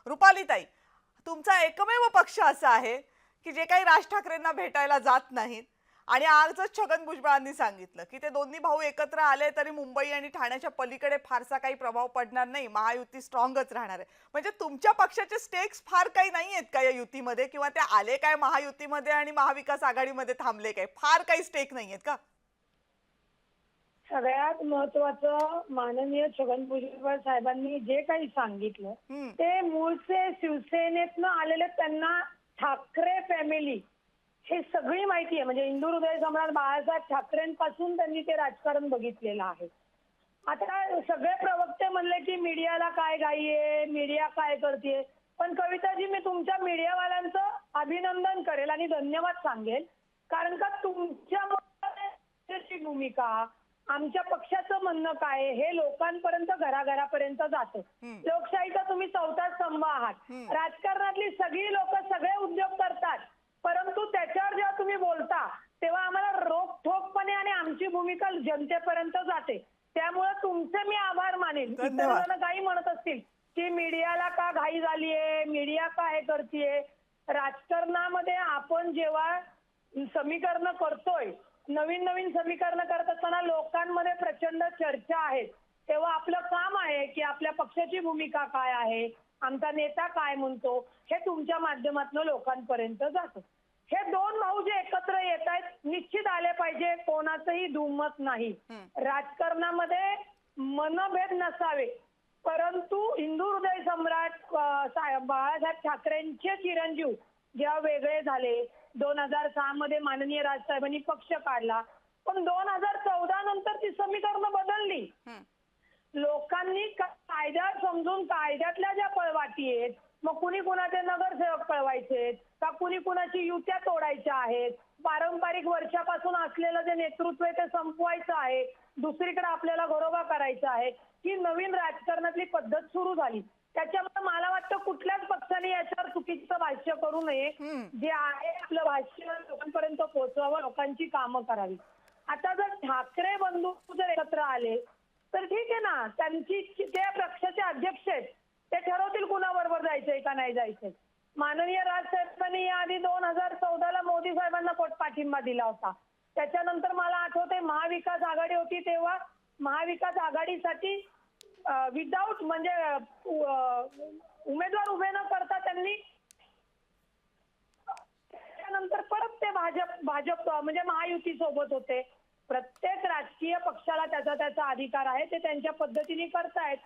रुपालीताई, तुमचा एकमेव पक्ष असा आहे की जे काही राज ठाकरेंना भेटायला जात नाहीत आणि आजच छगन भुजबळांनी सांगितलं की ते दोन्ही भाऊ एकत्र आले तरी मुंबई आणि ठाण्याच्या पलीकडे फारसा काही प्रभाव पडणार नाही, महायुती स्ट्रॉंगच राहणार आहे. म्हणजे तुमच्या पक्षाचे स्टेक्स फार काही नाही आहेत का या युतीमध्ये, किंवा ते आले काय महायुतीमध्ये आणि महाविकास आघाडीमध्ये थांबले काय, फार काही स्टेक नाही आहेत का? सगळ्यात महत्वाचं माननीय छगन भुजबळ साहेबांनी जे काही सांगितलं ते मूळचे शिवसेनेतनं आलेले त्यांना ठाकरे फॅमिली हे सगळी माहिती आहे. म्हणजे हिंदू हृदय सम्राट बाळासाहेब ठाकरेंपासून त्यांनी ते राजकारण बघितलेलं आहे. आता सगळे प्रवक्ते म्हणले की मीडियाला काय घाई आहे, मीडिया काय करते, पण कविताजी मी तुमच्या मीडियावाल्यांचं अभिनंदन करेल आणि धन्यवाद सांगेल, कारण का तुमच्या भूमिका, आमच्या पक्षाचं म्हणणं काय हे लोकांपर्यंत घराघरापर्यंत जातं. लोकशाहीचा तुम्ही चौथा स्तंभ आहात. राजकारणातली सगळी लोक सगळे उद्योग करतात, परंतु त्याच्यावर जेव्हा तुम्ही बोलता तेव्हा आम्हाला रोखठोकपणे आणि आमची भूमिका जनतेपर्यंत जाते. त्यामुळे तुमचे मी आभार मानेन. इतर जण काही म्हणत असतील की मीडियाला का घाई झालीये, मीडिया काय करतेय. राजकारणामध्ये आपण जेव्हा समीकरण करतोय, नवीन नवीन समीकरण करत असताना लोकांमध्ये प्रचंड चर्चा आहे, तेव्हा आपलं काम आहे की आपल्या पक्षाची भूमिका काय आहे, आमचा नेता काय म्हणतो, हे तुमच्या माध्यमातून लोकांपर्यंत जातं. हे दोन भाऊ जे एकत्र येत आहेत निश्चित आले पाहिजे, कोणाचंही दुमत नाही. राजकारणामध्ये मनभेद नसावे, परंतु हिंदू हृदय सम्राट बाळासाहेब ठाकरेंचे चिरंजीव जेव्हा वेगळे झाले, 2006 मध्ये माननीय राजसाहेबांनी पक्ष काढला, पण 2014 नंतर ती समीकरणं बदलली. लोकांनी कायदा समजून कायद्यातल्या ज्या पळवाटी आहेत, मग कुणी कुणाचे नगरसेवक पळवायचे का कुणी कुणाची युत्या तोडायच्या आहेत, पारंपरिक वर्षापासून असलेलं जे नेतृत्व आहे ते संपवायचं आहे, दुसरीकडे आपल्याला घरोबा करायचा आहे, ही नवीन राजकारणातली पद्धत सुरू झाली. त्याच्यामुळे मला वाटतं कुठल्याच पक्षाने याच्यावर चुकीचं भाष्य करू नये. जे आहे आपलं भाष्य लोकांपर्यंत पोहोचवावं, लोकांची कामं करावी. आता जर ठाकरे बंधू जर एकत्र आले तर ठीक आहे ना, त्यांची ते पक्षाचे अध्यक्ष आहेत, ते ठरवतील कुणाबरोबर जायचंय का नाही जायचंय. माननीय राजसाहेबांनी याआधी 2014ला मोदी साहेबांना पाठिंबा दिला होता. त्याच्यानंतर मला आठवतंय महाविकास आघाडी होती, तेव्हा महाविकास आघाडीसाठी विदाऊट म्हणजे उमेदवार उभे न करता त्यांनी त्यानंतर परत ते भाजप म्हणजे महायुती सोबत होते. प्रत्येक राजकीय पक्षाला त्याचा अधिकार आहे, ते त्यांच्या पद्धतीने करतायत.